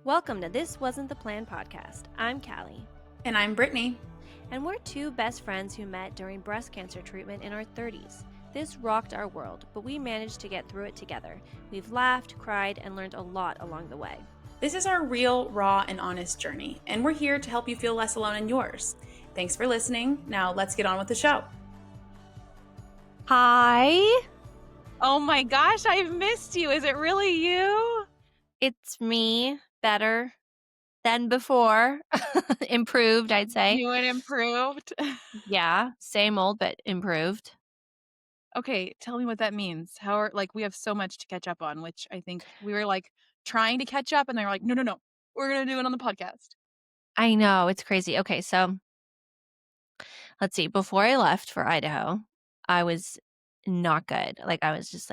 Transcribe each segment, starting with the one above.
Welcome to This Wasn't the Plan podcast. I'm Kali. And I'm Brittany. And we're two best friends who met during breast cancer treatment in our 30s. This rocked our world, but we managed to get through it together. We've laughed, cried, and learned a lot along the way. This is our real, raw, and honest journey, and we're here to help you feel less alone in yours. Thanks for listening. Now let's get on with the show. Hi. Oh my gosh, I've missed you. Is it really you? It's me. Better than before. Improved, I'd say. New and improved. Yeah, same old, but improved. Okay, tell me what that means. We have so much to catch up on, which I think we were trying to catch up and they were like, no. We're going to do it on the podcast. I know, it's crazy. Okay, so let's see. Before I left for Idaho, I was not good. I was just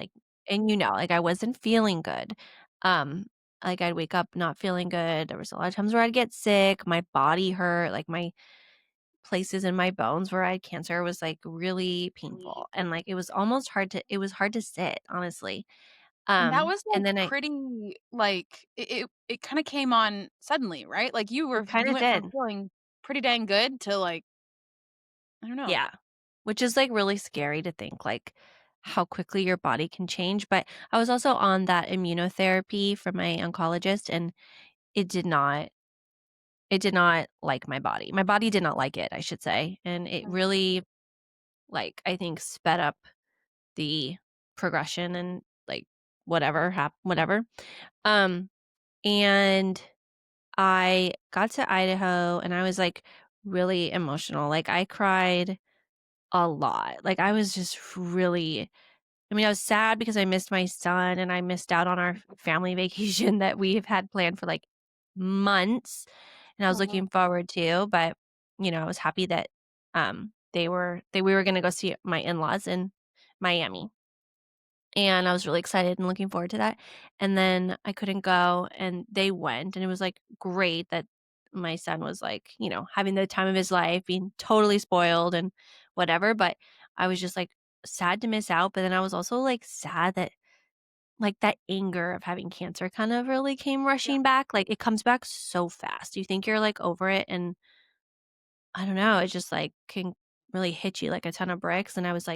and I wasn't feeling good. I'd wake up not feeling good. There was a lot of times where I'd get sick. My body hurt. My places in my bones where I had cancer was really painful. And it was almost it was hard to sit, honestly. And that was And then it kind of came on suddenly, right? You kind of went did. from feeling pretty dang good to I don't know. Yeah. Which is really scary to think how quickly your body can change. But I was also on that immunotherapy from my oncologist and it did not like my body. My body did not like it, I should say. And it really I think sped up the progression and whatever. Um and I got to Idaho and I was really emotional. I cried a lot. I was just really I was sad because I missed my son and I missed out on our family vacation that we've had planned for months and I was looking forward to, but I was happy that we were going to go see my in-laws in Miami. And I was really excited and looking forward to that. And then I couldn't go and they went and it was great that my son was having the time of his life, being totally spoiled and whatever, but I was just sad to miss out, but then I was also sad that that anger of having cancer kind of really came rushing back. It comes back so fast. You think you're over it and I don't know, it just can really hit you like a ton of bricks and I was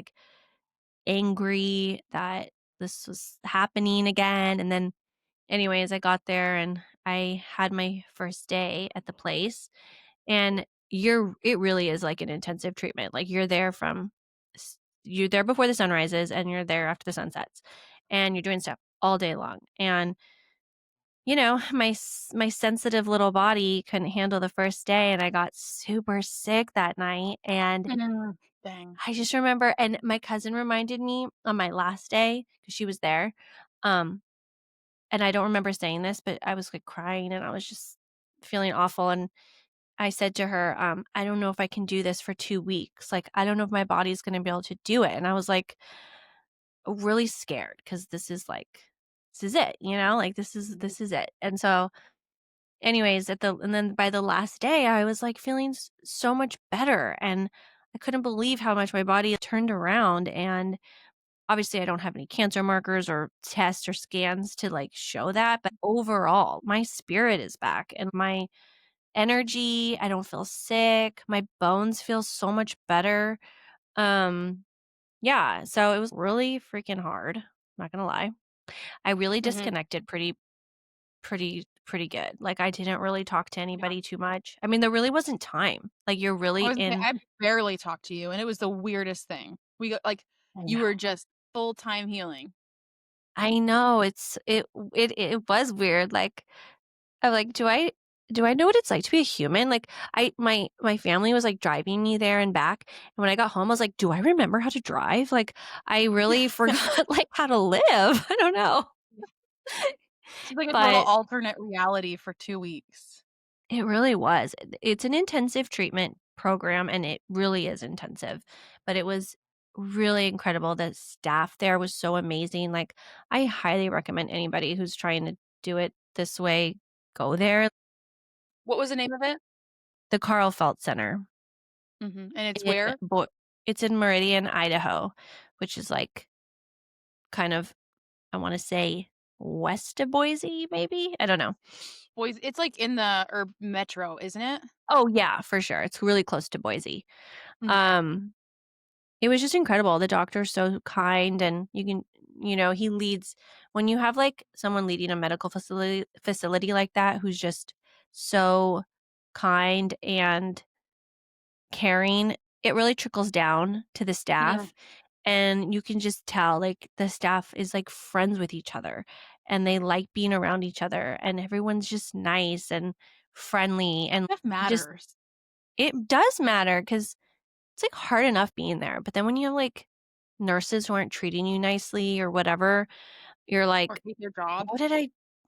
angry that this was happening again. And then anyways, I got there and I had my first day at the place and it really is an intensive treatment. You're there before the sun rises and you're there after the sun sets and you're doing stuff all day long. And my sensitive little body couldn't handle the first day and I got super sick that night and Dang. I just remember and my cousin reminded me on my last day because she was there. And I don't remember saying this, but I was crying and I was just feeling awful. And I said to her, I don't know if I can do this for 2 weeks. I don't know if my body's going to be able to do it. And I was really scared because this is it, this is it. And so anyways, and then by the last day, I was feeling so much better and I couldn't believe how much my body turned around. And obviously I don't have any cancer markers or tests or scans to show that, but overall, my spirit is back and my energy, I don't feel sick, my bones feel so much better. Yeah, so it was really freaking hard, not gonna lie. I really disconnected pretty good. I didn't really talk to anybody too much. I mean, there really wasn't time. You're really I barely talked to you and it was the weirdest thing. We got you were just full-time healing. I know it was weird. I'm do I know what it's like to be a human? My family was driving me there and back. And when I got home, I was do I remember how to drive? I really forgot how to live. I don't know. It's a little But alternate reality for 2 weeks. it really was. It's an intensive treatment program and it really is intensive. But it was really incredible. The staff there was so amazing. I highly recommend anybody who's trying to do it this way, go there. What was the name of it? The Carl Felt Center. And it's In where? It's in Meridian, Idaho, which is kind of, I want to say west of Boise, maybe? I don't know. Boys, it's, like, in the metro, isn't it? Oh, yeah, for sure. It's really close to Boise. Okay. Um, it was just incredible. The doctor's so kind and he leads when you have, like, someone leading a medical facility like that who's just so kind and caring, it really trickles down to the Yeah. staff, and you can just tell, like, the staff is, like, friends with each other, and they like being around each other, and everyone's just nice and friendly, and Stuff just matters. it does matter because it's, like, hard enough being there, but then when you have, like, nurses who aren't treating you nicely or whatever, you're Or like, keep your job.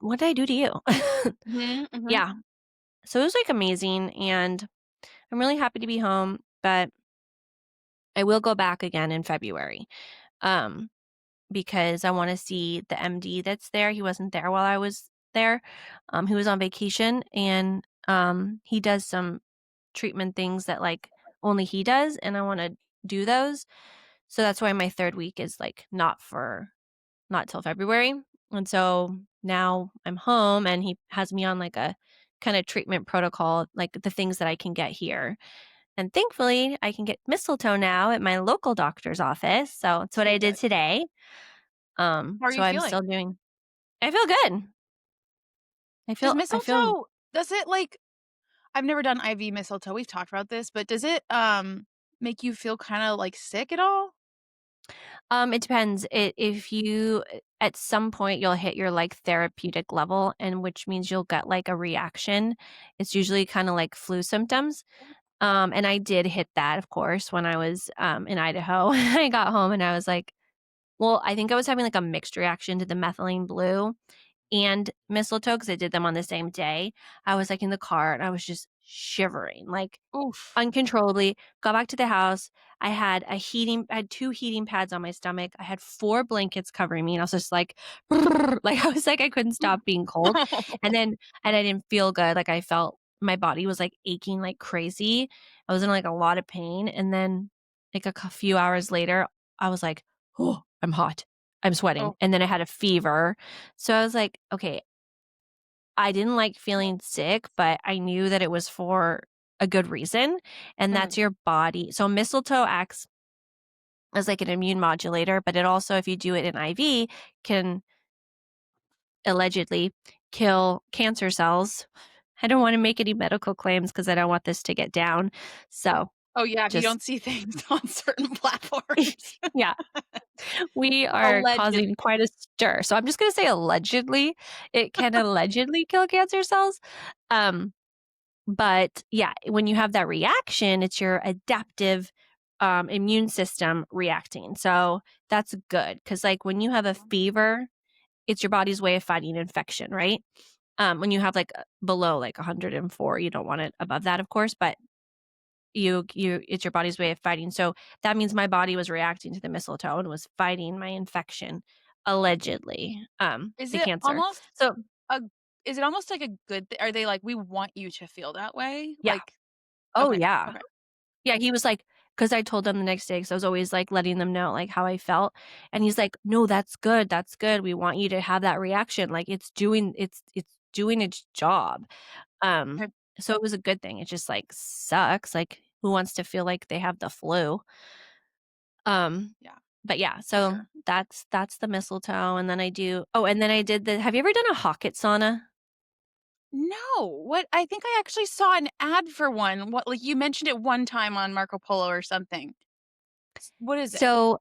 What did I do to you?" Mhm, mhm. Yeah. So it was, like, amazing, and I'm really happy to be home, but I will go back again in February, um, because I wanna see the MD that's there. He wasn't there while I was there. He was on vacation, and, he does some treatment things that, like, only he does, and I wanna do those. So that's why my 3rd week is, like, not till February, and so now I'm home, and he has me on, like, a kinda treatment protocol, like, the things that I can get here. And thankfully, I can get mistletoe now at my local doctor's office, so it's what So I did good. today. How are So you I'm feeling? still doing I feel good. Does I feel mistletoe does it, like I've never done IV mistletoe, we've talked about this, but does it, make you feel kinda, like, sick at all? it depends. If you at some point, you'll hit your, like, therapeutic level, and which means you'll get, like, a reaction. It's usually kinda like flu symptoms, and I did hit that, of course, when I was, in Idaho. I got home and I was like well, I think I was having, like, a mixed reaction to the methylene blue and mistletoe because I did them on the same day. I was, like, in the car and I was just shivering, like, Oof. uncontrollably. Got back to the house. I had 2 heating pads on my stomach. I had 4 blankets covering me, and I was just like, like, I was like, I couldn't stop being cold. And I didn't feel good. Like, I felt my body was, like, aching like crazy. I was in, like, a lot of pain, and then, like, few hours later, I was like, "Oh, I'm hot. I'm sweating." Oh, And then I had a fever. So I was like, "Okay, I didn't like feeling sick, but I knew that it was for a good reason, and that's mhm. your body." So mistletoe acts as like an immune modulator, but it also, if you do it in IV, can allegedly kill cancer cells. I don't want to make any medical claims because I don't want this to get down. So Oh, yeah, if you just don't see things on certain platforms. yeah, we are Alleged. causing quite a stir. So I'm just gonna say allegedly. It can allegedly kill cancer cells. Um, But yeah, when you have that reaction, it's your adaptive immune system reacting. So that's good because, like, when you have a fever, it's your body's way of fighting infection, right? When you have like below like 104, you don't want it above that, of course, but it's your body's way of fighting. So that means my body was reacting to the mistletoe and was fighting my infection, allegedly, Is the it cancer. almost So a is it almost like a good are they like, "We want you to feel that way?" yeah, Like oh okay, yeah, okay. yeah, he was like, because I told them the next day, because I was always, like, letting them know, like, how I felt, and he's like, "No, that's good, that's good. We want you to have that reaction, like, it's doing its job." Um, Okay, so it was a good thing. It just, like, sucks, like, who wants to feel like they have the flu? Um, yeah, but yeah, for so sure. that's the mistletoe, and then and then I did the have you ever done a Hocket sauna? No, what I think I actually saw an ad for one. What like, you mentioned it one time on Marco Polo or something. What is it? So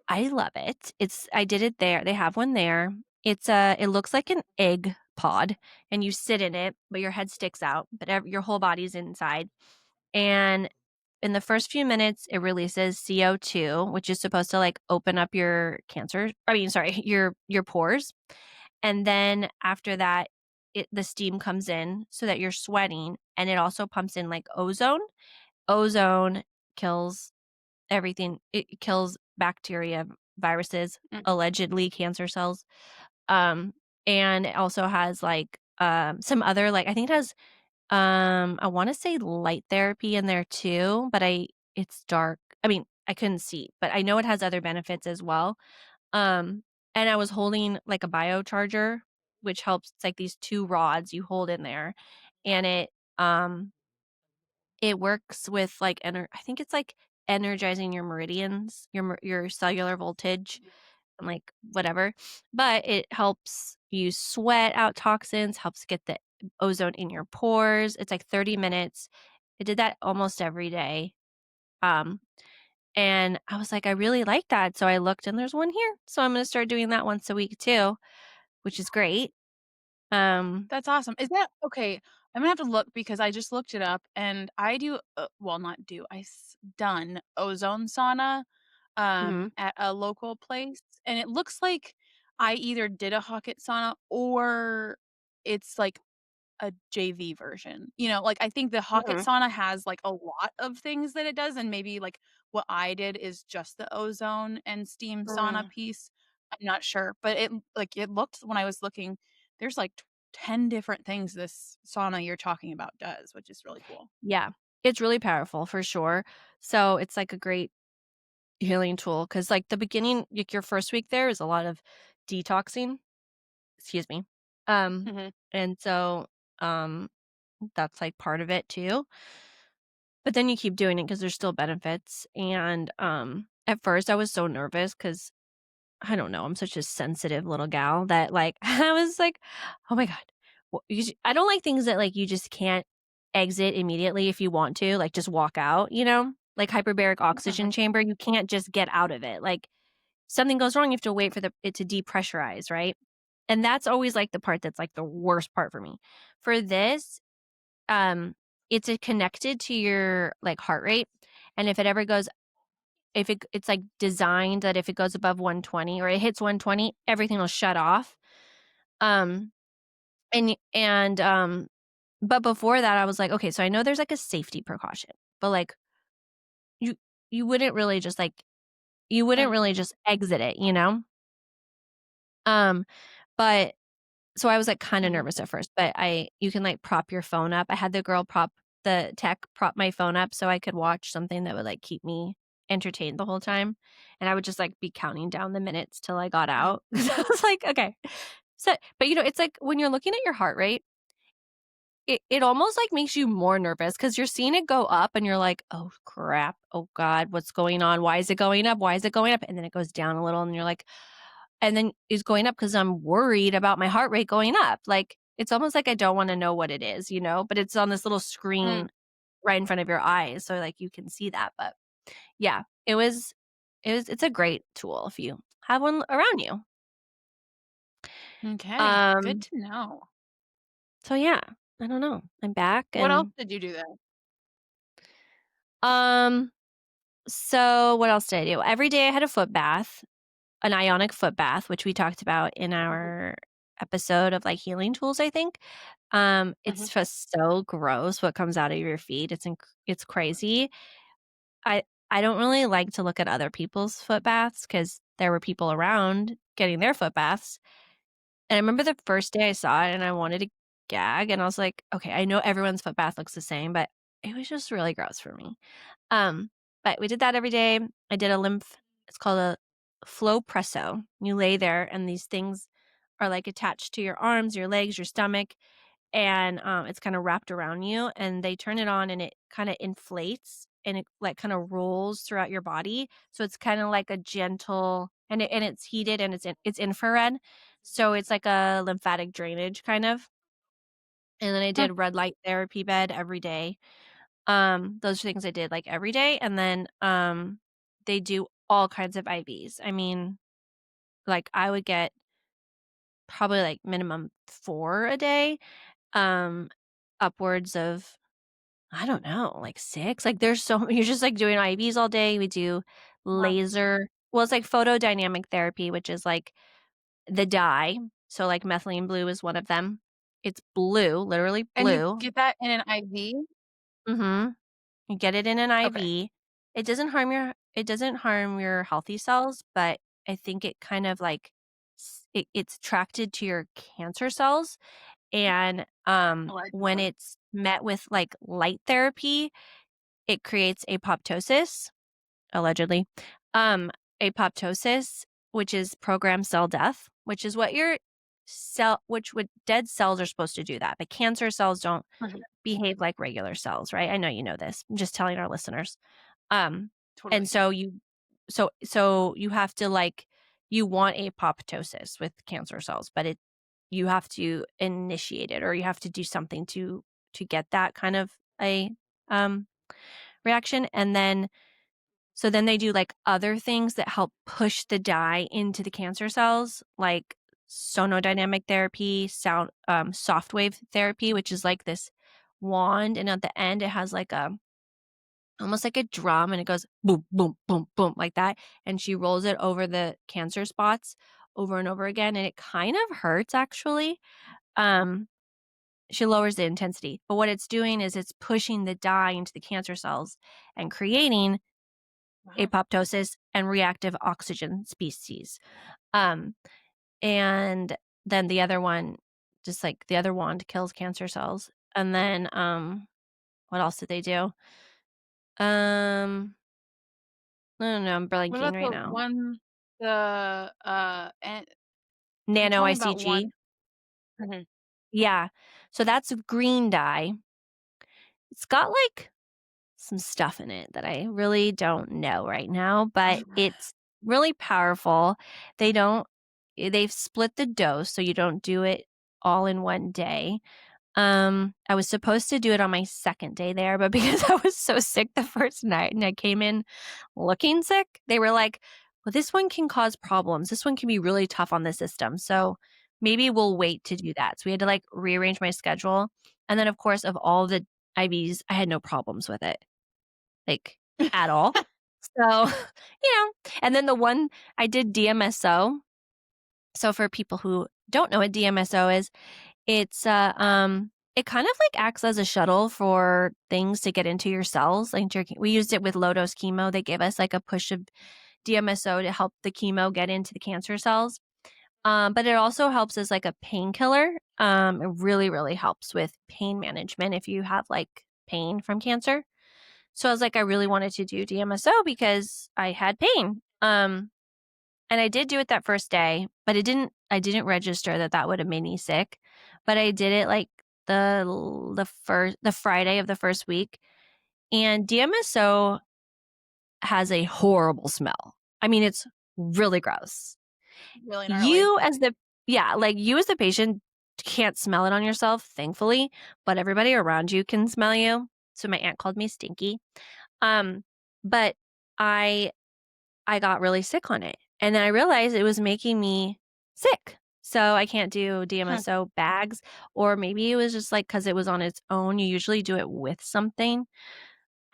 I love it. I did it there. They have one there. It looks like an egg pod and you sit in it, but your head sticks out, but your whole body's inside. And in the first few minutes, it releases CO2, which is supposed to like open up your sorry, your pores. And then after that, the steam comes in so that you're sweating and it also pumps in like ozone. Ozone kills everything. It kills bacteria, viruses, Mm, allegedly cancer cells. Um, and it also has like some other like I think it has I want to say light therapy in there too, but it's dark. I mean, I couldn't see, but I know it has other benefits as well. Um, and I was holding like a biocharger. which helps. It's like these 2 rods you hold in there, and um it works with, like, I think it's, like, energizing your meridians, your cellular voltage and, like, whatever, but it helps you sweat out toxins, helps get the ozone in your pores. It's, like, 30 minutes. I did that almost every day, um, and I was like, "I really like that," so I looked and there's one here, so I'm gonna start doing that once a week too, which is great. Um That's awesome. Is that okay, I'm gonna have to look because I just looked it up and I do well, not do, done ozone sauna, Mhm. at a local place, and it looks like I either did a Hocket sauna or it's like a JV version. You know, like, I think the Hocket Mhm. sauna has, like, a lot of things that it does, and maybe, like, what I did is just the ozone and steam sauna Mm. piece. I'm not sure, but it looked when I was looking, there's, like, 10 different things this sauna you're talking about does, which is really cool. Yeah. It's really powerful for sure. So, it's, like, a great healing tool because, like, the beginning, like, your first week there is a lot of detoxing, excuse me, um, Mhm. and so, um, that's, like, part of it too, but then you keep doing it because there's still benefits, and, at first, I was so nervous because I don't know, I'm such a sensitive little gal that, like, I was like, "Oh my god." I don't like things that, like, you just can't exit immediately if you want to, like, just walk out, you know? Like hyperbaric Mhm. oxygen chamber, you can't just get out of it, like, something goes wrong, you have to wait for it to depressurize, right? And that's always, like, the part that's, like, the worst part for me. For this, um, it's, connected to your, like, heart rate, and if it's, like, designed that if it goes above 120 or it hits 120, everything will shut off. Um, but before that, I was like, "Okay, so I know there's, like, a safety precaution, but, like, you you wouldn't really just, like you wouldn't And really just exit it, you know?" Um, but so I was, like, kinda mhm. nervous at first, but you can, like, prop your phone up. I had the tech prop my phone up so I could watch something that would, like, keep me entertained the whole time, and I would just, like, be counting down the minutes till I got out. So I was like, "Okay." So but, it's like when you're looking at your heart rate, it almost, like, makes you more nervous because 'cause you're seeing it go up and you're like, "Oh, crap. Oh god, what's going on? Why is it going up? Why is it going up?" And then it goes down a little and you're like and then it's going up because 'cause I'm worried about my heart rate going up. Like, it's almost like I don't wanna know what it is, but it's on this little Mm, screen right in front of your eyes, so, like, you can see that, but yeah, it's a great tool if you have one around you. m'kay, good Um, to know. so yeah, I don't know. I'm back What else and, did you do there? um so what else did I do? Every day I had a foot bath, an ionic foot bath, which we talked about in Mhm, our episode of, like, healing tools, I think. mhm. It's just so gross what comes out of your feet. It's crazy. I I don't really like to look at other people's foot baths because there were people around getting their foot baths. And I remember the first day I saw it and I wanted to gag, and I was like, "Okay, I know everyone's foot bath looks the same," but it was just really gross for me. Um, but we did that every day. I did a lymph it's called a flow presso. You lay there and these things are, like, attached to your arms, your legs, your stomach, and, it's kinda wrapped around you, and they turn it on and it kinda inflates and it, like, kinda rolls throughout your body. So it's kinda like a gentle and it's heated and it's infrared. So it's like a lymphatic drainage kind of. And then I Hmm, did red light therapy bed every day. Those are things I did, like, every day, and then, they do all kinds of IVs. I mean, like, I would get probably, like, minimum 4 a day, um, upwards of, I don't know, like, 6? Like, there's so you're just, like, doing IVs all day. We do wow. laser well, it's like photodynamic therapy, which is, like, the dye. So, like, methylene blue is one of them. It's blue, literally And you blue. get that in an IV? Mhm. You get it in an Okay. IV. It doesn't harm your healthy cells, but I think it kind of, like, it's attracted to your cancer cells, and, when Allegedly. it's met with, like, light therapy, it creates apoptosis, allegedly. Um, apoptosis, which is programmed cell death, which is what you're dead cells are supposed to do that, but cancer cells don't Mhm. behave like regular cells, right? I know you know this. I'm just telling our listeners. Um, and Totally. so you have to like you want apoptosis with cancer cells, but you have to initiate it or you have to do something to get that kind of a um reaction. And then so then they do like other things that help push the dye into the cancer cells, like sonodynamic therapy, soft wave therapy, which is like this wand, and at the end it has like a almost like a drum, and it goes boom, boom, boom, boom like that, and she rolls it over the cancer spots over and over again, and it kind of hurts actually. Um, she lowers the intensity, but what it's doing is it's pushing the dye into the cancer cells and creating Wow. apoptosis and reactive oxygen species. Um, and then the other one, just like the other wand kills cancer cells. And then, what else did they do? I don't know. I'm What blanking about right the now. one and you Nano told me about ICG. one. Mhm. Yeah. So that's green dye. It's got like some stuff in it that I really don't know right now, but it's really powerful. They don't, they've split the dose so you don't do it all in one day. I was supposed to do it on my second day there, but because I was so sick the first night and I came in looking sick, they were like, well, this one can cause problems. This one can be really tough on the system. So maybe we'll wait to do that. So we had to like rearrange my schedule. And then, of course, of all the IVs, I had no problems with it, like at all. So, and then the one I did DMSO. So for people who don't know what DMSO is, it kind of like acts as a shuttle for things to get into your cells. Like we used it with low dose chemo. They gave us like a push of DMSO to help the chemo get into the cancer cells. But it also helps as like a painkiller. It really, really helps with pain management if you have like pain from cancer. So I was like, I really wanted to do DMSO because I had pain. And I did do it that first day, but I didn't register that that would have made me sick. But I did it like the Friday of the first week. And DMSO has a horrible smell. I mean, it's really gross. Really gnarly. You as the Yeah, like you as the patient can't smell it on yourself, thankfully, but everybody around you can smell you. So my aunt called me stinky. Um, but I I got really sick on it. And then I realized it was making me sick. So I can't do Hmm. DMSO bags, or maybe it was just like because it was on its own. You usually do it with something.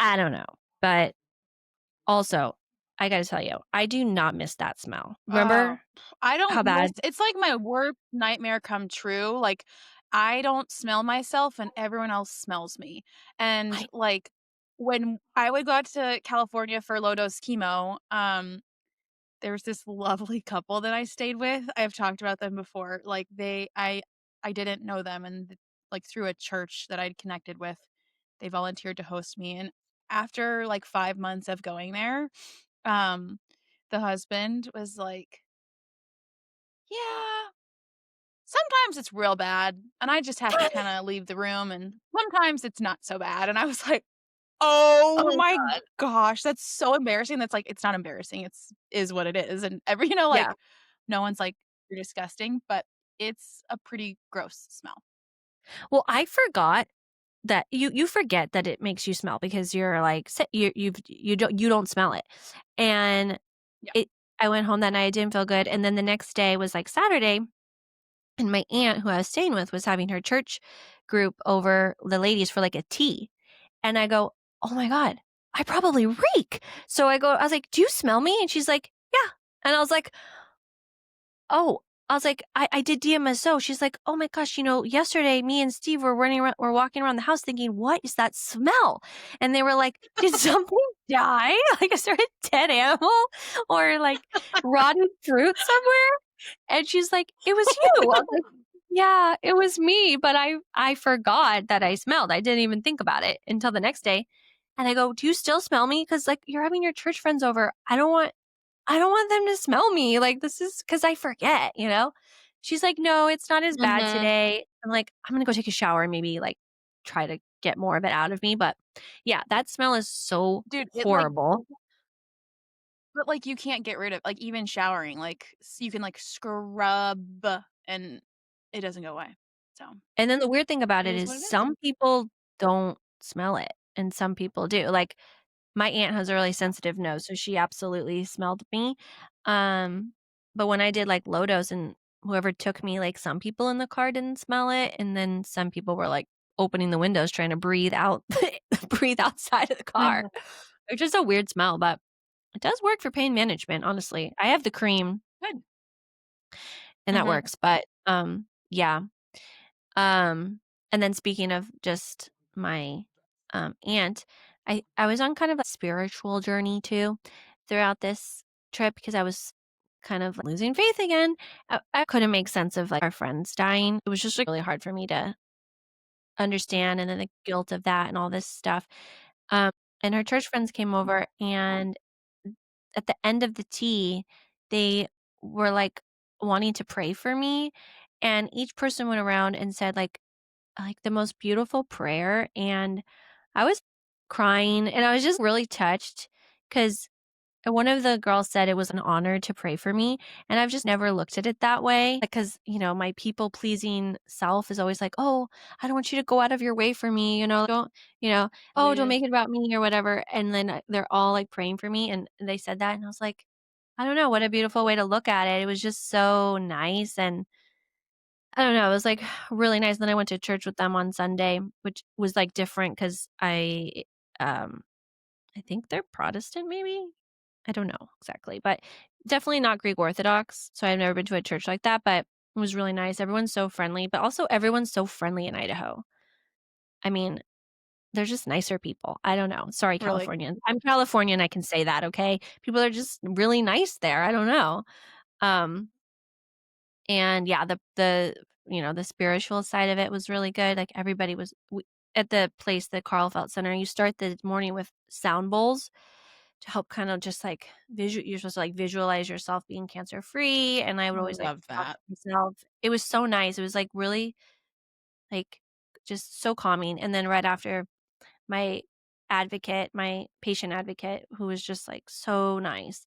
I don't know. But also, I got to tell you, I do not miss that smell. Oh, Remember I how don't miss bad? it's like my worst nightmare come true, like, I don't smell myself and everyone else smells me, and, I, like, when I would go out to California for low dose chemo, there was this lovely couple that I stayed with. I've talked about them before, like, I didn't know them, and, like, through a church that I'd connected with, they volunteered to host me, and after, like, 5 months of going there, um, the husband was like, "Yeah, sometimes it's real bad, and I just have to kinda leave the room, and sometimes it's not so bad," and I was like, "Oh oh, my God. gosh, that's so embarrassing." That's like it's not embarrassing, is what it is, and Yeah. like, no one's like, "You're disgusting," but it's a pretty gross smell. Well, I forgot that you forget that it makes you smell because you're like you don't smell it. And Yeah. it I went home that night, I didn't feel good. And then the next day was like Saturday, and my aunt who I was staying with was having her church group over, the ladies, for like a tea. And I go, "Oh my God, I probably reek." So I was like, "Do you smell me?" And she's like, "Yeah." And I was like, "Oh." I was like, I did DMSO. She's like, "Oh my gosh, yesterday me and Steve were walking around the house thinking, what is that smell?" And they were like, "Did something die? Like, is there a dead animal or like rotted fruit somewhere?" And she's like, "It was you." I was like, "Yeah, it was me, but I forgot that I smelled. I didn't even think about it until the next day." And I go, "Do you still smell me? Because like you're having your church friends over. I don't want them to smell me. Like this is because I forget." she's like, "No, it's not as bad Mhm. today." I'm like, "I'm gonna go take a shower and maybe, like, try to get more of it out of me," but, yeah, that smell is so Dude, it, like horrible. but, like, you can't get rid of like, even showering, like, you can, like, scrub and it doesn't go away. So, And then the weird thing about it it is is what it is. some people don't smell it, and some people do. Like, my aunt has a really sensitive nose, so she absolutely smelled me. Um, but when I did, like, low dose and whoever took me, like, some people in the car didn't smell it, and then some people were, like, opening the windows trying to breathe out breathe outside of the car. Mhm. It's just a weird smell, but it does work for pain management, honestly. I have the cream, Good. and that Mhm. works, but, yeah. And then speaking of just my, aunt, I was on kind of a spiritual journey too throughout this trip because I was kind of losing faith again. I couldn't make sense of, like, our friends dying. It was just, like, really hard for me to understand, and then the guilt of that and all this stuff. Um, and her church friends came over, and at the end of the tea, they were, like, wanting to pray for me, and each person went around and said, like, the most beautiful prayer, and I was crying, and I was just really touched because one of the girls said it was an honor to pray for me, and I've just never looked at it that way, because, my people-pleasing self is always like, "Oh, I don't want you to go out of your way for me, don't, oh, don't Yeah. make it about me," or whatever, and then, they're all, like, praying for me, and they said that, and I was like, I don't know, what a beautiful way to look at it. It was just so nice, and I don't know, it was, like, really nice. Then I went to church with them on Sunday, which was, like, different because um I think they're Protestant, maybe? I don't know exactly, but definitely not Greek Orthodox, so I've never been to a church like that, but it was really nice. Everyone's so friendly, but also everyone's so friendly in Idaho. I mean, they're just nicer people. I don't know. Sorry, Really. Californians. I'm Californian, I can say that, okay? People are just really nice there. I don't know. Um And yeah, the spiritual side of it was really good, like, everybody was w at the place, the Carl Felt Center, you start the morning with sound bowls to help kind of just, like, you're supposed to, like, visualize yourself being cancer free, and I would I always, like, love talk to that. myself. It was so nice, it was, like, really, like, just so calming, and then right after, my patient advocate, who was just, like, so nice,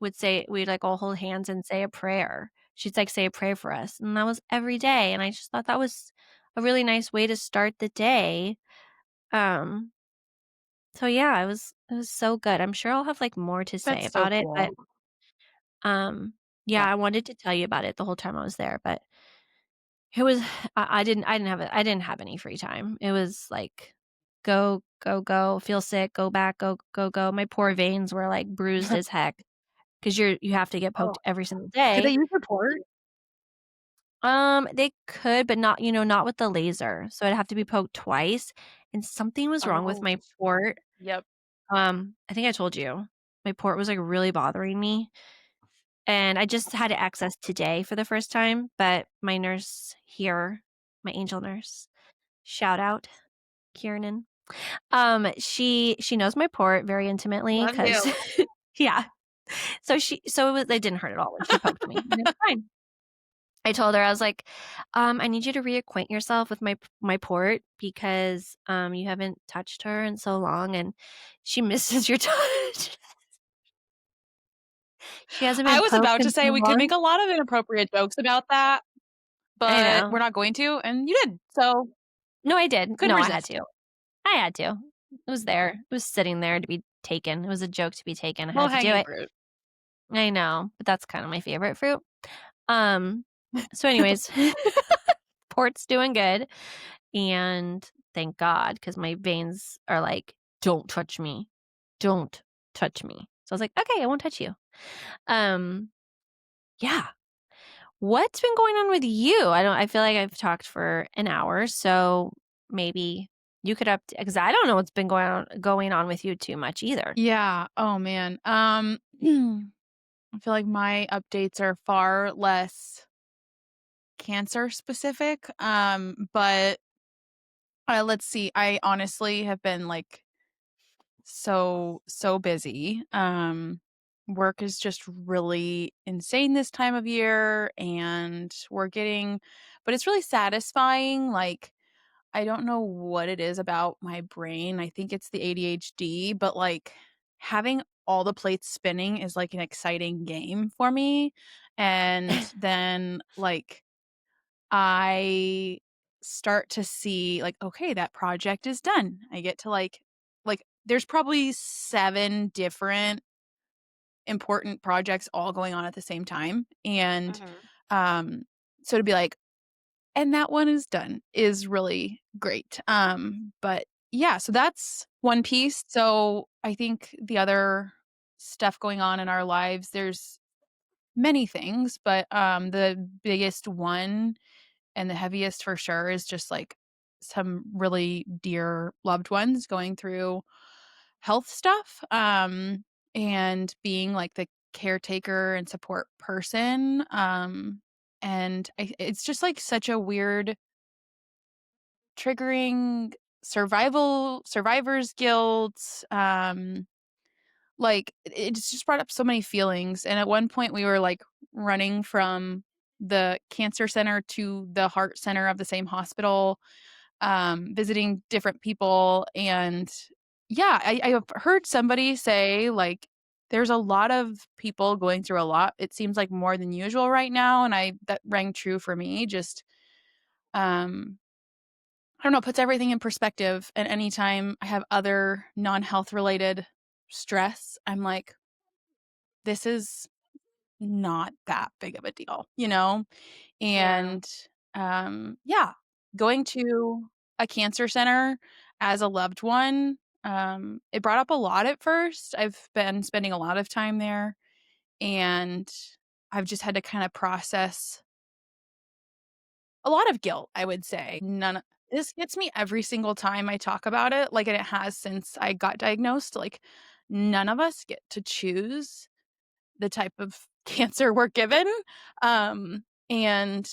would say we'd, like, all hold hands and say a prayer. She'd, like, say a prayer for us, and that was every day, and I just thought that was a really nice way to start the day. Um, so yeah, it was so good. I'm sure I'll have, like, more to say That's so about it, but, cool. um, yeah, Yeah. I wanted to tell you about it the whole time I was there, but it was I didn't have any free time. It was like, go, go, go, feel sick, go back, go, go, go. My poor veins were, like, bruised as heck because you have to get Oh, poked every single could they day. use support? They could, but not with the laser, so I'd have to be poked twice, and something was wrong with Oh, my port. yep. I think I told you. My port was, like, really bothering me, and I just had access today for the first time, but my nurse here, my angel nurse, shout out, Kiernan. She knows my port very intimately Love because you. yeah. It didn't hurt at all when she poked me, and it was fine. I told her, I was like, I need you to reacquaint yourself with my port because, you haven't touched her in so long, and she misses your touch. She hasn't I been was poked about in to so say we could make long." a lot of inappropriate jokes about that, I but know. we're not going to, and you did, so No, I did. couldn't No, I had resist. to. I had to. It was there. It was sitting there to be taken. It was a joke to be taken. I had to do Low-hanging it. fruit. I know, but that's kinda my favorite fruit. Um, so anyways, port's doing good, and thank God, because my veins are like, "Don't touch me. Don't touch me." So I was like, "Okay, I won't touch you." Um, yeah. What's been going on with you? I feel like I've talked for an hour, so maybe you could because I don't know what's been going on with you too much either. Yeah. Oh, man. I feel like my updates are far less cancer specific, but, let's see, I honestly have been, like, so busy, work is just really insane this time of year, and but it's really satisfying, like, I don't know what it is about my brain. I think it's the ADHD, but, like, having all the plates spinning is, like, an exciting game for me, and then, like, I start to see, like, "Okay, that project is done." I get to, there's probably 7 different important projects all going on at the same time, and, Mhm. um, so to be like, "And that one is done," is really great, but yeah, so that's one piece. So, I think the other stuff going on in our lives, there's many things, but, the biggest one and the heaviest for sure is just, like, some really dear loved ones going through health stuff, and being, like, the caretaker and support person, and it's just, like, such a weird triggering survivor's guilt, like, it's just brought up so many feelings, and at one point, we were, like, running from the cancer center to the heart center of the same hospital, visiting different people, and yeah, I've heard somebody say, like, there's a lot of people going through a lot. It seems like more than usual right now, and I that rang true for me, just, um, I don't know, puts everything in perspective, and anytime I have other non-health related stress, I'm like, "This is not that big of a deal," you know? Yeah. And, yeah, going to a cancer center as a loved one, it brought up a lot at first. I've been spending a lot of time there, and I've just had to kinda process a lot of guilt, I would say. None of this hits me every single time I talk about it, like, and it has since I got diagnosed, like, none of us get to choose the type of cancer we're given, and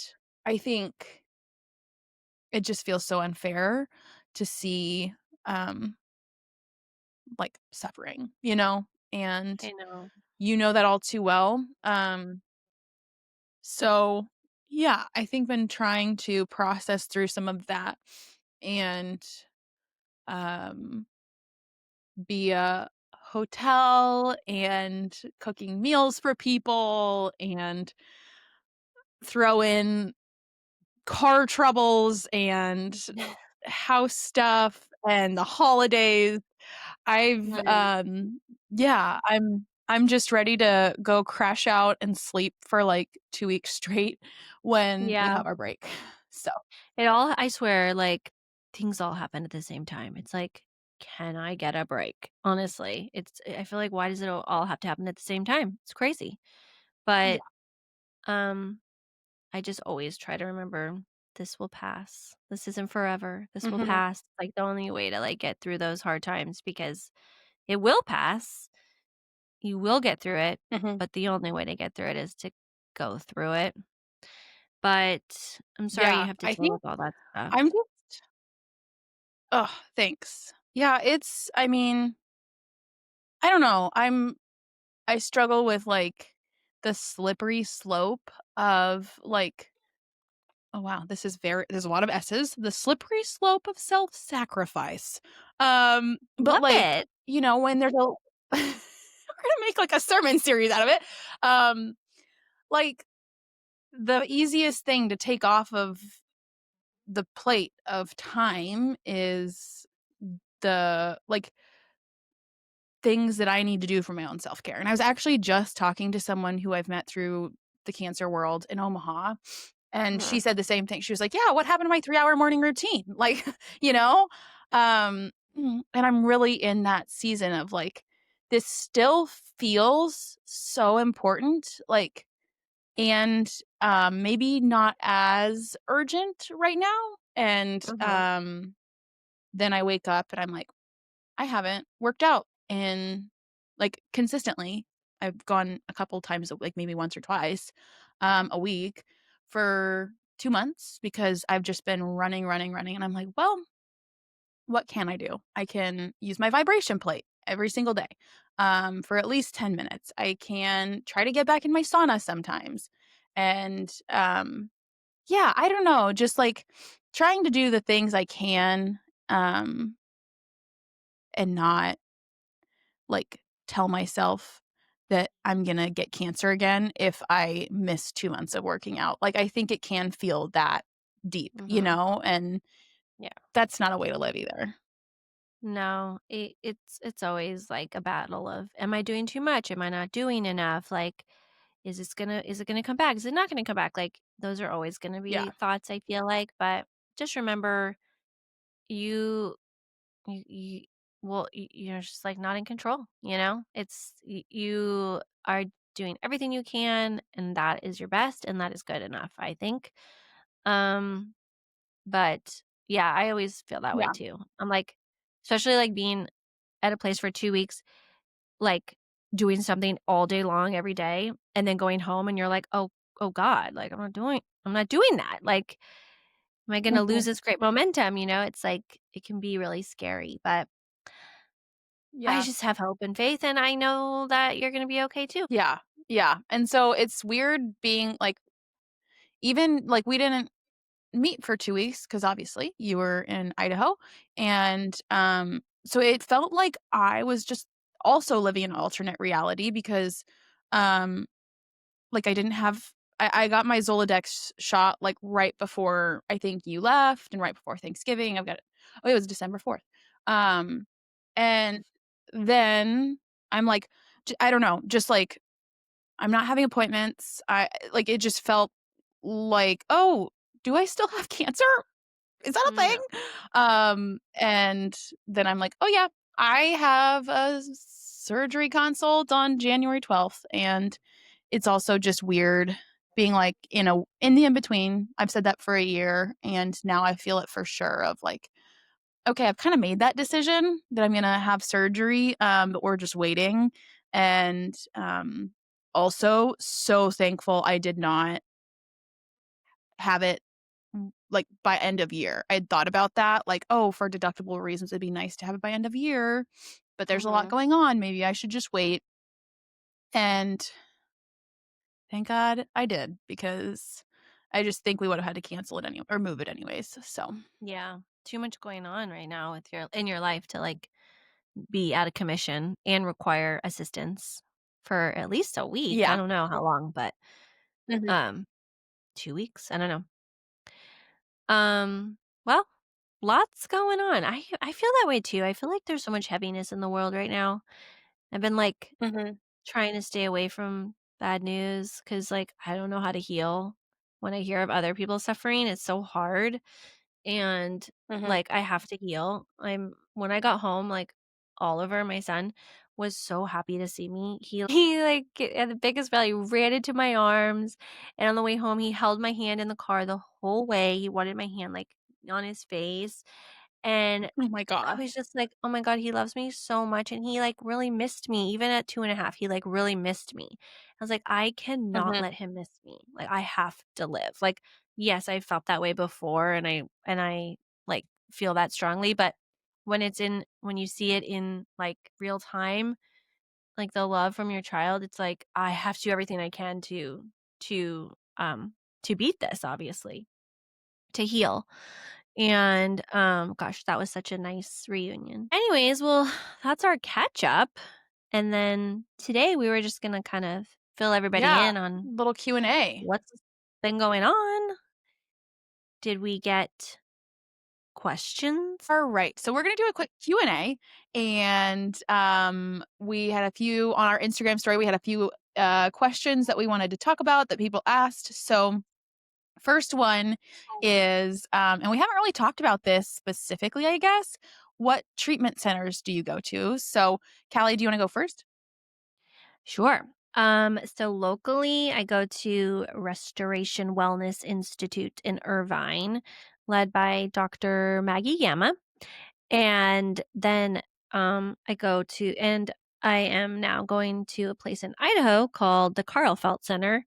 I think it just feels so unfair to see, um, like, suffering, you know? And I know. you know that all too well, so, yeah, I think been trying to process through some of that and, um, be a hotel and cooking meals for people and throw in car troubles and house stuff and the holidays. I've, Mhm. yeah, I'm just ready to go crash out and sleep for, like, 2 weeks straight when we Yeah. have our break. So, It all I swear, like, things all happen at the same time. It's like, can I get a break? Honestly, I feel like why does it all have to happen at the same time? It's crazy. yeah. But, um, I just always try to remember this will pass. This isn't forever. This will Mhm, pass. Like, the only way to, like, get through those hard times because it will pass. You will get through it, mhm. but the only way to get through it is to go through it. But I'm sorry you Yeah, have to I deal think with all that I'm stuff. just oh, thanks. Yeah, I mean, I don't know, I struggle with, like, the slippery slope of, like, oh, wow, there's a lot of S's. The slippery slope of self-sacrifice. But, Love like, it. when there's a we're gonna make, like, a sermon series out of it. Um, like, the easiest thing to take off of the plate of time is like, things that I need to do for my own self-care, and I was actually just talking to someone who I've met through the cancer world in Omaha, and she Mhm, said the same thing. She was like, "Yeah, what happened to my 3-hour morning routine?" Like, you know? And I'm really in that season of, like, this still feels so important, like, and, maybe not as urgent right now, and, mhm, then I wake up and I'm like, I haven't worked out in like, consistently. I've gone a couple times, like, maybe once or twice, a week for 2 months because I've just been running, running, running, and I'm like, "Well, what can I do? I can use my vibration plate." every single day, for at least 10 minutes. I can try to get back in my sauna sometimes. And, yeah, I don't know, just, like, trying to do the things I can, um, and not, like, tell myself that I'm gonna get cancer again if I miss 2 months of working out. Like, I think it can feel that deep, Mhm. and Yeah. that's not a way to live either. No, it's always like a battle of, am I doing too much? Am I not doing enough? Like, is it gonna come back? Is it not gonna come back? Like, those are always gonna Yeah. be thoughts, I feel like, but just remember you you well, you're just like not in control, you know? You are doing everything you can, and that is your best, and that is good enough, I think. Um, but yeah, I always feel that way Yeah. too. I'm like, especially like being at a place for 2 weeks, like, doing something all day long every day, and then going home and you're like, "Oh god, like, I'm not doing that." Like, am I gonna Mhm. lose this great momentum, you know? It's like, it can be really scary, but I Yeah. just have hope and faith, and I know that you're gonna be okay too. Yeah. Yeah. And so it's weird being like, even like we didn't meet for 2 weeks because obviously you were in Idaho. And so it felt like I was just also living an alternate reality because um like I didn't have I got my Zoladex shot like right before I think you left and right before Thanksgiving. I've got it. Oh, it was December 4th. Um and then I'm like I don't know, just like I'm not having appointments. I like it just felt like, "Oh, do I still have cancer? Is that a No. thing?" And then I'm like, "Oh, yeah, I have a surgery consult on January 12th." And it's also just weird being, like, in the in-between. I've said that for a year, and now I feel it for sure of, like, okay, I've kinda made that decision that I'm gonna have surgery, but we're just waiting. And, also so thankful I did not have it, like, by end of year. I had thought about that, like, "Oh, for deductible reasons, it'd be nice to have it by end of year, but there's a lot Mhm. going on. Maybe I should just wait." And thank God I did because I just think we would have had to cancel it anyway or move it anyways, so Yeah. Too much going on right now with your life to, like, be out of commission and require assistance for at least a week. I yeah. don't know how long, but, Mhm. um, 2 weeks? I don't know. Well, lots going on. I feel that way too. I feel like there's so much heaviness in the world right now. I've been, like, Mhm. trying to stay away from bad news because, like, I don't know how to heal when I hear of other people suffering. It's so hard, and, Mhm. like, I have to heal. When I got home, like, Oliver, my son, was so happy to see me. He, like, at the biggest belly, ran into my arms, and on the way home, he held my hand in the car the whole way. He wanted my hand, like, on his face, and Oh my I was gosh. just like, "Oh my god, he loves me so much," and he, like, really missed me. Even at 2.5, he, like, really missed me. I was like, "I cannot Mhm. let him miss me. Like, I have to live." Like, yes, I felt that way before, and I, like, feel that strongly, but when you see it in, like, real time, like, the love from your child, it's like, I have to do everything I can to, to beat this, obviously, to heal. And, gosh, that was such a nice reunion. Anyways, well, that's our catch up. And then today we were just gonna kind of fill everybody Yeah. in on Little Q&A. what's been going on. Did we get questions? Alright, so we're gonna do a quick Q&A, and, we had a few on our Instagram story, we had a few, questions that we wanted to talk about that people asked. So first one is, and we haven't really talked about this specifically, I guess. What treatment centers do you go to? So, Callie, do you wanna go first? Sure. So locally, I go to Restoration Wellness Institute in Irvine, led by Dr. Maggie Yama. And then I am now going to a place in Idaho called the Carlfelt Center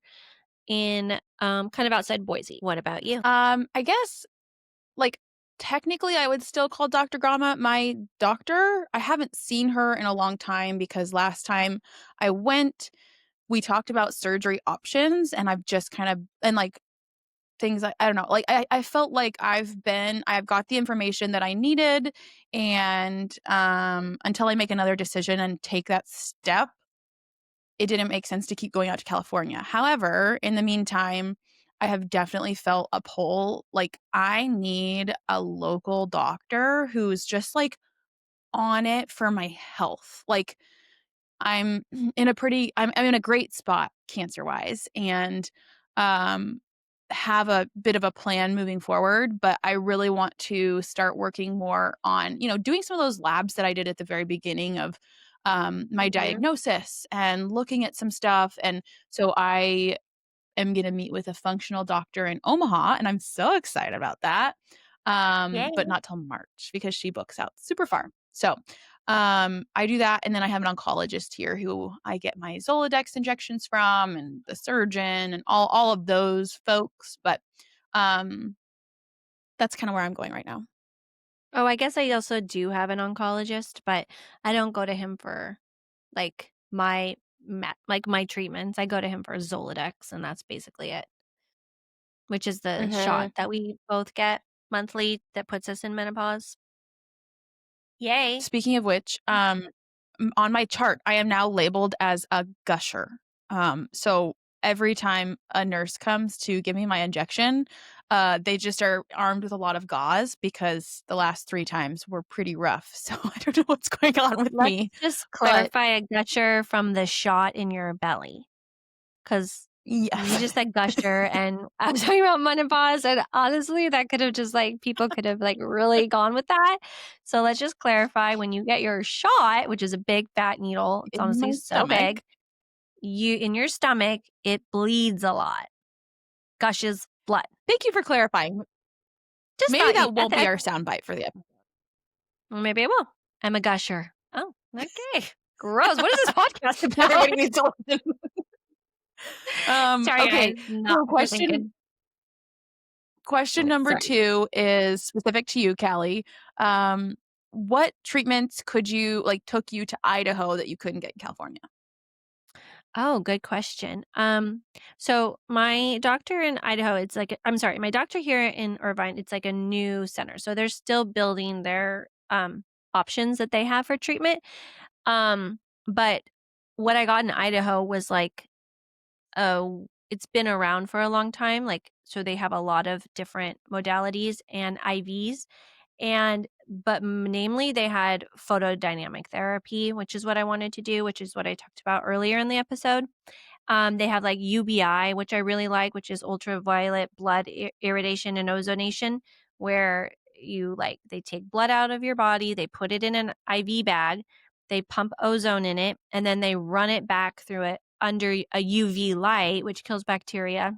in kind of outside Boise. What about you? I guess, like, technically, I would still call Dr. Grama my doctor. I haven't seen her in a long time because last time I went, we talked about surgery options, and I've just kind of and, like, things I don't know, like, I felt like I've got the information that I needed, and, until I make another decision and take that step, it didn't make sense to keep going out to California. However, in the meantime, I have definitely felt a pull, like, I need a local doctor who's just, like, on it for my health. Like, I'm I'm in a great spot cancer-wise and, um, have a bit of a plan moving forward, but I really want to start working more on, doing some of those labs that I did at the very beginning of, my Mhm. diagnosis and looking at some stuff, and so I am gonna meet with a functional doctor in Omaha, and I'm so excited about that. But Yay. not till March because she books out super far. So, I do that, and then I have an oncologist here who I get my Zoladex injections from and the surgeon and all of those folks, but, um, that's kinda where I'm going right now. Oh, I guess I also do have an oncologist, but I don't go to him for, like, my treatments. I go to him for Zoladex, and that's basically it, which is the shot Mhm. that we both get monthly that puts us in menopause. Yay. Speaking of which, on my chart, I am now labeled as a gusher. So every time a nurse comes to give me my injection, they just are armed with a lot of gauze because the last 3 times were pretty rough. So I don't know what's going on with Let's me, just but clarify a gusher from the shot in your belly, because you yes. just said gusher, and I was talking about menopause, and honestly, that could have just, like people could have, like, really gone with that. So let's just clarify, when you get your shot, which is a big fat needle, it's In honestly my so big, stomach. you in your stomach, it bleeds a lot, gushes blood. Thank you for clarifying. Just Maybe thought you that I won't be th our soundbite for the episode. well, maybe I will. I'm a gusher. Oh, okay. Gross. What is this podcast Everybody about? needs to listen. Sorry, Okay, guys, not so what you're question thinking. Question Oh, number sorry. 2 is specific to you, Callie. Um, what treatments took you to Idaho that you couldn't get in California? Oh, good question. So my doctor in Idaho, it's like I'm sorry, my doctor here in Irvine, it's like a new center. So they're still building their options that they have for treatment. But what I got in Idaho was like it's been around for a long time. Like so they have a lot of different modalities and IVs. And namely they had photodynamic therapy, which is what I wanted to do, which is what I talked about earlier in the episode. They have like UBI, which I really like, which is ultraviolet blood irradiation and ozonation, where they take blood out of your body, they put it in an IV bag, they pump ozone in it, and then they run it back through it under a UV light, which kills bacteria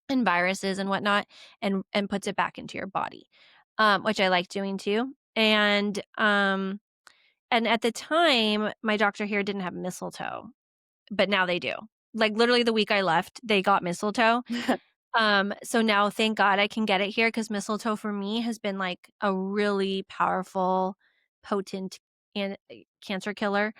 and viruses and whatnot, and puts it back into your body, which I like doing too. And at the time, my doctor here didn't have mistletoe, but now they do. Like, literally the week I left, they got mistletoe. So now, thank God I can get it here because mistletoe for me has been, like, a really powerful, potent cancer killer,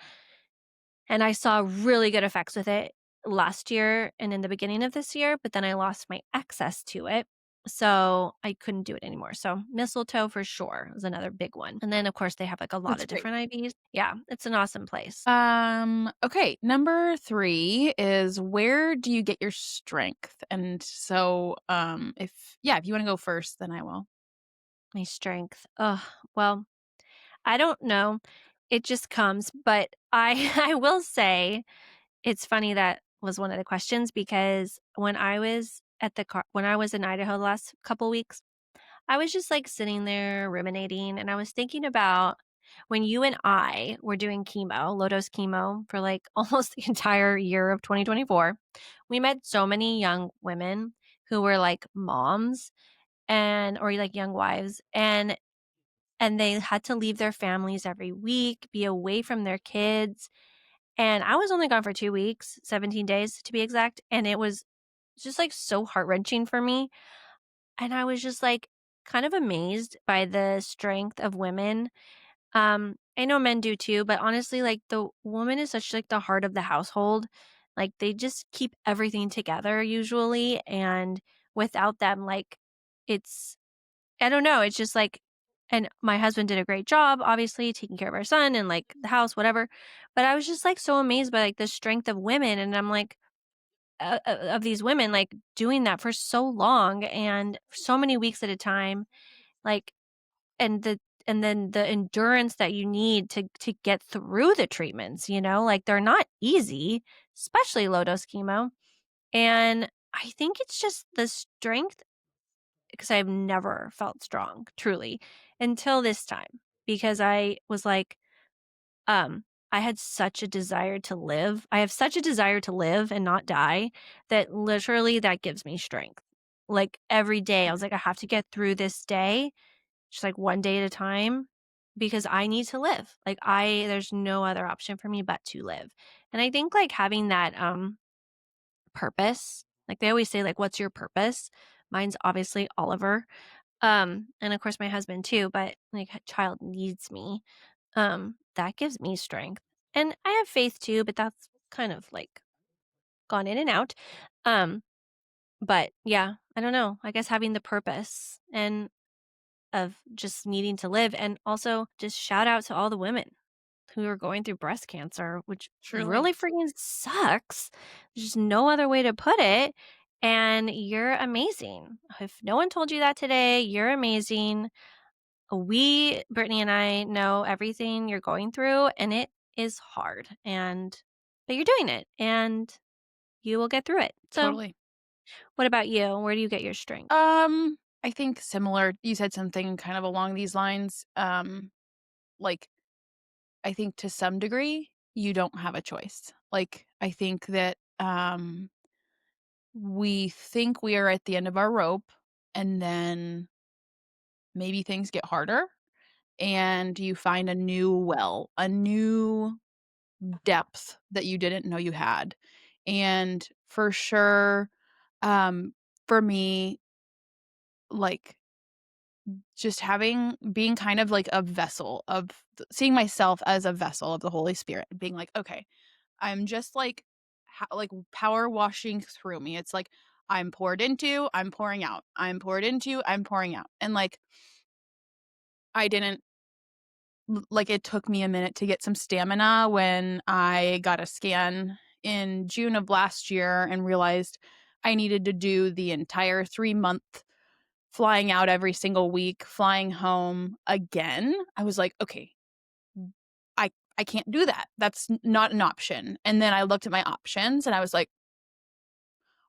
and I saw really good effects with it last year and in the beginning of this year, but then I lost my access to it, so I couldn't do it anymore. So mistletoe for sure is another big one, and then, of course, they have, like, a lot That's of great. different IVs. Yeah, it's an awesome place. Okay, number 3 is where do you get your strength? And so, if you wanna go first, then I will. My strength. Ugh, well, I don't know. It just comes, but I I will say it's funny that was one of the questions because when I was in Idaho the last couple weeks, I was just like sitting there ruminating and I was thinking about when you and I were doing chemo, low dose chemo for like almost the entire year of 2024. We met so many young women who were like moms and or like young wives and they had to leave their families every week, be away from their kids, and I was only gone for 2 weeks, 17 days to be exact, and it was just, like, so heart-wrenching for me, and I was just like, kind of amazed by the strength of women. I know men do too, but honestly, like the woman is such like the heart of the household. Like they just keep everything together usually, and without them, like it's I don't know, it's just like and my husband did a great job, obviously, taking care of our son and like the house, whatever. But I was just like so amazed by like the strength of women, and I'm like of these women like doing that for so long and so many weeks at a time, like and then the endurance that you need to get through the treatments, like they're not easy, especially low dose chemo. And I think it's just the strength because I've never felt strong truly until this time because I was like, I had such a desire to live. I have such a desire to live and not die that literally that gives me strength. Like every day, I was like, I have to get through this day, just like one day at a time, because I need to live. Like there's no other option for me but to live. And I think like having that purpose, like they always say, like, what's your purpose? Mine's obviously Oliver. And of course my husband too, but like a child needs me. That gives me strength. And I have faith too, but that's kind of like gone in and out. Um, but yeah, I don't know. I guess having the purpose and of just needing to live, and also just shout out to all the women who are going through breast cancer, which Truly. really freaking sucks. There's just no other way to put it. And you're amazing. If no one told you that today, you're amazing. Brittany and I know everything you're going through, and it is hard. But you're doing it, and you will get through it. So, Totally. what about you? Where do you get your strength? I think similar. You said something kind of along these lines. Like I think to some degree you don't have a choice. Like I think that we think we are at the end of our rope and then maybe things get harder and you find a new well, a new depth that you didn't know you had. And for sure, um, for me, like just being kind of like a vessel of seeing myself as a vessel of the Holy Spirit, being like, okay, I'm just like like power washing through me. It's like I'm poured into, I'm pouring out. I'm poured into, I'm pouring out. And like I didn't like it took me a minute to get some stamina when I got a scan in June of last year and realized I needed to do the entire 3-month flying out every single week, flying home again. I was like, okay, I can't do that. That's not an option. And then I looked at my options and I was like,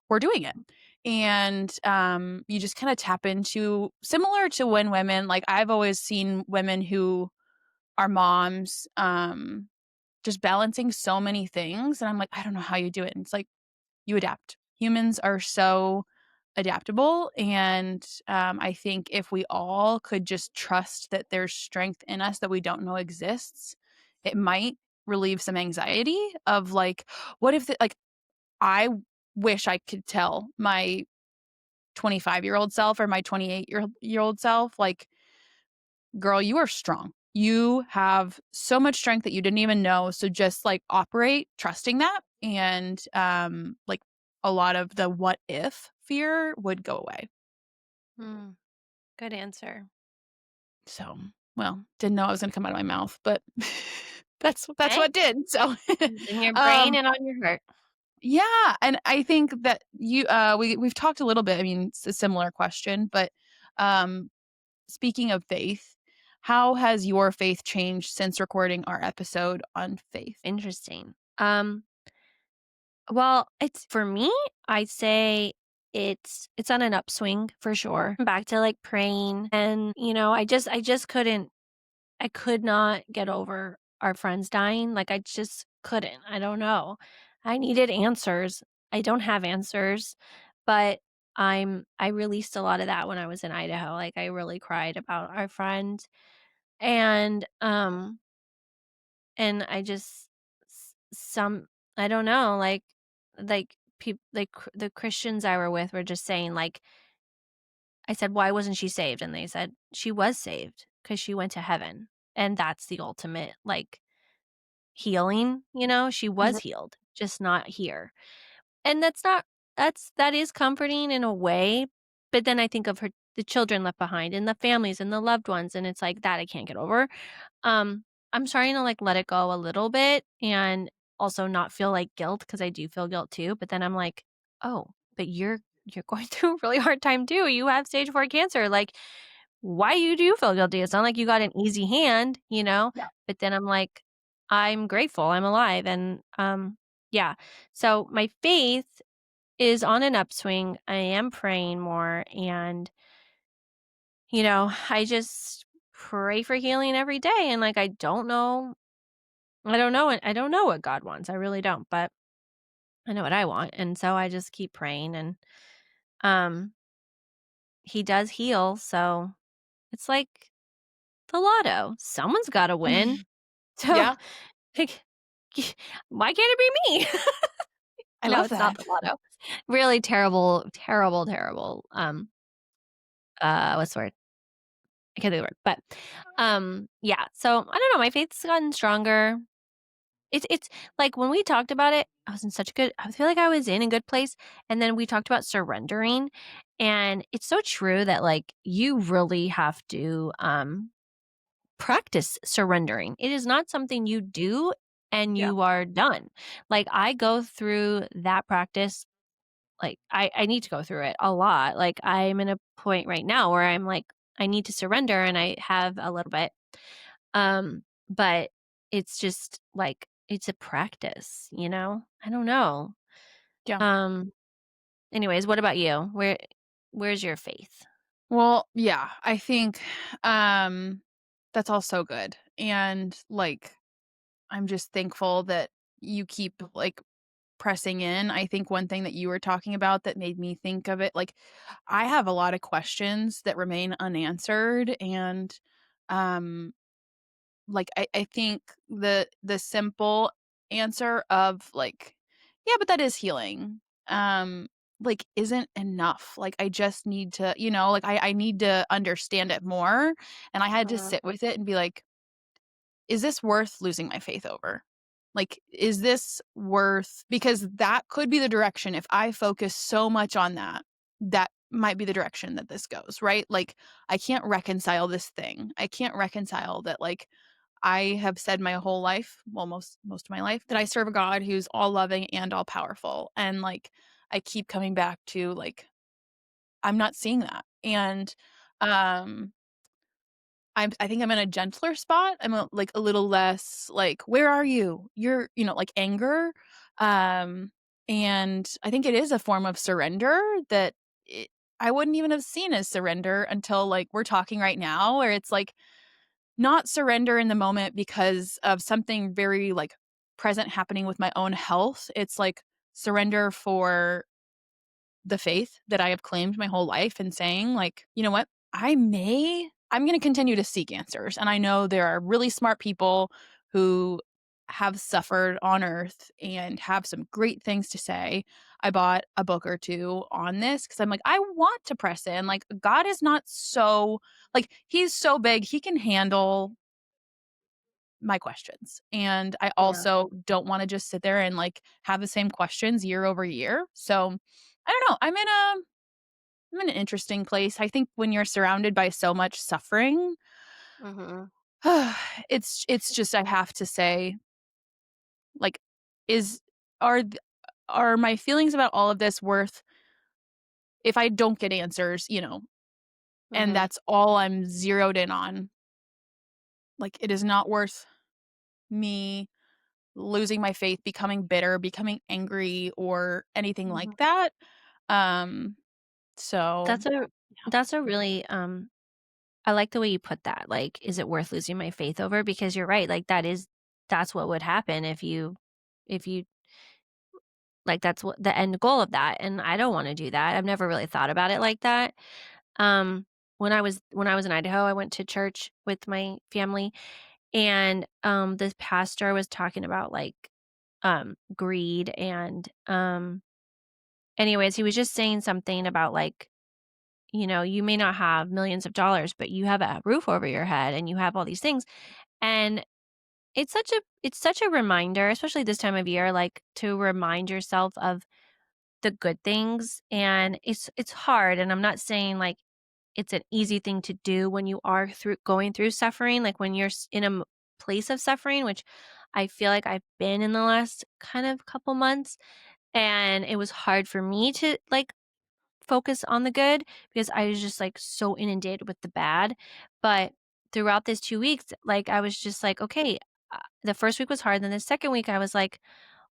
we're doing it. And you just kind of tap into similar to when women, like I've always seen women who are moms, just balancing so many things. And I'm like, I don't know how you do it. And it's like, you adapt. Humans are so adaptable. And I think if we all could just trust that there's strength in us that we don't know exists, it might relieve some anxiety of like, what if, like, I wish I could tell my 25-year-old self or my 28-year-old self, like, girl, you are strong. You have so much strength that you didn't even know. So just like operate trusting that. And like a lot of the what if fear would go away. Hmm, good answer. So, well, didn't know I was gonna come out of my mouth, but that's Hey, what did. So it's in your brain um and on your heart. yeah, and I think that we've talked a little bit, I mean, it's a similar question, but um speaking of faith, how has your faith changed since recording our episode on faith? Interesting. Well, it's for me, I'd say it's on an upswing for sure. Back to like praying and I just I could not get over our friends dying. Like I just couldn't. I don't know. I needed answers. I don't have answers, but I released a lot of that when I was in Idaho. Like I really cried about our friend and and I just some I don't know, like people like the Christians I were with were just saying like I said, "Why wasn't she saved?" And they said, "She was saved because she went to heaven." And that's the ultimate, like, healing, you know? She was Mhm. healed, just not here. And that is comforting in a way, but then I think of the children left behind and the families and the loved ones, and it's like that I can't get over. Um, I'm starting to, like, let it go a little bit and also not feel, like, guilt because I do feel guilt too, but then I'm like, "Oh, but you're going through a really hard time too. You have stage 4 cancer, like, why you do feel guilty? It's not like you got an easy hand, you know?" Yeah. But then I'm like, "I'm grateful I'm alive," and, yeah. So my faith is on an upswing. I am praying more and, I just pray for healing every day and, like, I don't know what God wants. I really don't, but I know what I want. And so I just keep praying and um he does heal, so it's like the lotto. Someone's got to win. So Yeah, like, why can't it be me? I No, love it's not that. the lotto. Really terrible, terrible, terrible. What's the word? I can't think of the word. But yeah. So I don't know. My faith's gotten stronger. It's like when we talked about it, I feel like I was in a good place. And then we talked about surrendering. And it's so true that like you really have to practice surrendering. It is not something you do and Yeah. you are done. Like I go through that practice, like I need to go through it a lot. Like I'm in a point right now where I'm like, I need to surrender and I have a little bit. But it's just like it's a practice, you know? I don't know. Yeah. Um, anyways, what about you? Where's your faith? Well, yeah, I think, um, that's all so good, and, like, I'm just thankful that you keep, like, pressing in. I think one thing that you were talking about that made me think of it, like, I have a lot of questions that remain unanswered, and, um like, I think the simple answer of, like, "Yeah, but that is healing," like, isn't enough. Like, I just need to like, I need to understand it more, and I had to Mhm, sit with it and be like, "Is this worth losing my faith over?" Like, is this worth because that could be the direction if I focus so much on that, that might be the direction that this goes, right? Like, I can't reconcile this thing. I can't reconcile that, like, I have said my whole life, well, most of my life, that I serve a God who's all loving and all powerful. And like I keep coming back to like I'm not seeing that. And um I think I'm in a gentler spot. I'm like a little less like, where are you? You're, like anger. Um and I think it is a form of surrender that it, I wouldn't even have seen as surrender until like we're talking right now, where it's like not surrender in the moment because of something very, like, present happening with my own health. It's, like, surrender for the faith that I have claimed my whole life and saying, like, "You know what? I'm gonna continue to seek answers." And I know there are really smart people who have suffered on earth and have some great things to say. I bought a book or 2 on this because 'cause I'm like, "I want to press in." Like, God is not so like, he's so big, he can handle my questions. And I yeah. also don't wanna just sit there and, like, have the same questions year over year. So, I don't know, I'm in an interesting place. I think when you're surrounded by so much suffering, Mhm, it's just I have to say, like, is are th are my feelings about all of this worth if I don't get answers, and mhm, that's all I'm zeroed in on, like, it is not worth me losing my faith, becoming bitter, becoming angry, or anything mhm. like that. Um, so That's a yeah. that's a really, I like the way you put that, like, is it worth losing my faith over? Because you're right, like, that's what would happen if you like, that's what the end goal of that, and I don't wanna do that. I've never really thought about it like that. Um, when I was in Idaho, I went to church with my family, and, this pastor was talking about, like, greed and, anyways, he was just saying something about, like, you may not have millions of dollars, but you have a roof over your head and you have all these things. And it's such a reminder, especially this time of year, like to remind yourself of the good things. And it's hard. And I'm not saying like it's an easy thing to do when you are going through suffering, like when you're in a place of suffering, which I feel like I've been in the last kind of couple months. And it was hard for me to like focus on the good because I was just like so inundated with the bad. But throughout this 2 weeks, like I was just like, okay, the first week was hard. Then the second week, I was like,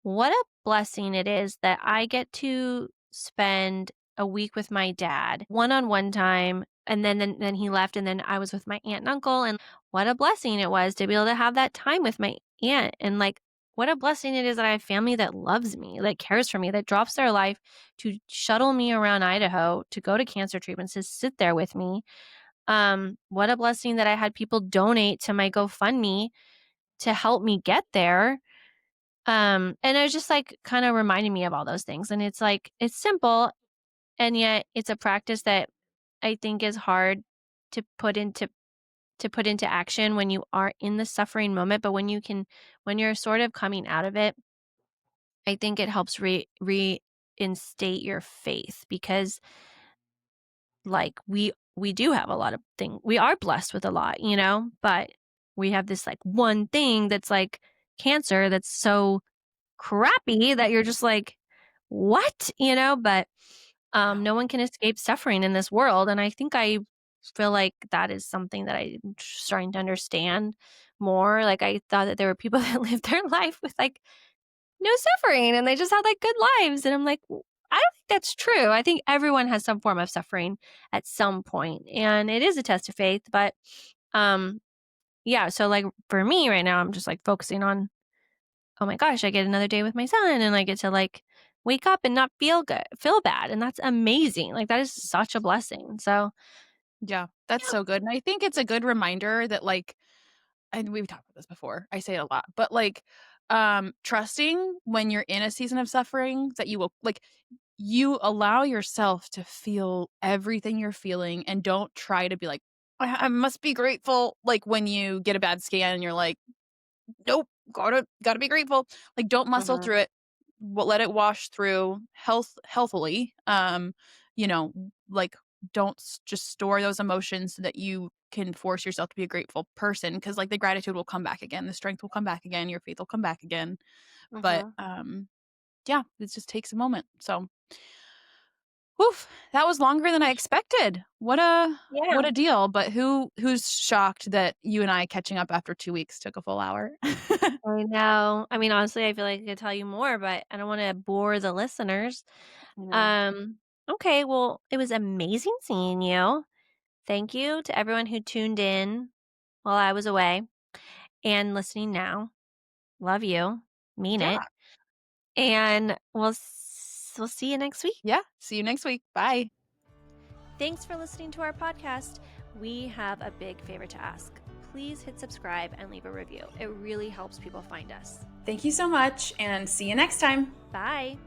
what a blessing it is that I get to spend a week with my dad, one-on-one time, and then he left, and then I was with my aunt and uncle, and what a blessing it was to be able to have that time with my aunt, and, like, what a blessing it is that I have family that loves me, that cares for me, that drops their life to shuttle me around Idaho, to go to cancer treatments, to sit there with me. What a blessing that I had people donate to my GoFundMe to help me get there. And it was just like kind of reminding me of all those things. And it's like it's simple and yet it's a practice that I think is hard to put into action when you are in the suffering moment. But when you're sort of coming out of it, I think it helps reinstate your faith because like we do have a lot of things. We are blessed with a lot, but we have this like one thing that's like cancer that's so crappy that you're just like, "What?" But, Yeah. no one can escape suffering in this world, and I think I feel like that is something that I'm starting to understand more. Like, I thought that there were people that lived their life with, like, no suffering, and they just had, like, good lives, and I'm like, I don't think that's true. I think everyone has some form of suffering at some point, and it is a test of faith, but, um, yeah, so, like, for me right now, I'm just, like, focusing on oh my gosh, I get another day with my son and I get to like wake up and not feel bad. And that's amazing. Like that is such a blessing. So Yeah, that's so good, and I think it's a good reminder that, like, and we've talked about this before, I say it a lot, but, like, trusting when you're in a season of suffering that you will like, you allow yourself to feel everything you're feeling and don't try to be like, I must be grateful," like, when you get a bad scan and you're like, "Nope, gotta be grateful." Like, don't muscle Mhm. through it. Let it wash through healthily. You know, like, don't just store those emotions so that you can force yourself to be a grateful person because, like, the gratitude will come back again, the strength will come back again, your faith will come back again. But, Mhm. yeah, it just takes a moment. So, woof, that was longer than I expected. Yeah. What a deal. But who's shocked that you and I catching up after 2 weeks took a full hour? I know. I mean, honestly, I feel like I could tell you more, but I don't want to bore the listeners. I know. Um, okay, well, it was amazing seeing you. Thank you to everyone who tuned in while I was away and listening now. Love you. Mean Yeah. it. And we'll see you next week. Yeah. See you next week. Bye. Thanks for listening to our podcast. We have a big favor to ask. Please hit subscribe and leave a review. It really helps people find us. Thank you so much, and see you next time. Bye.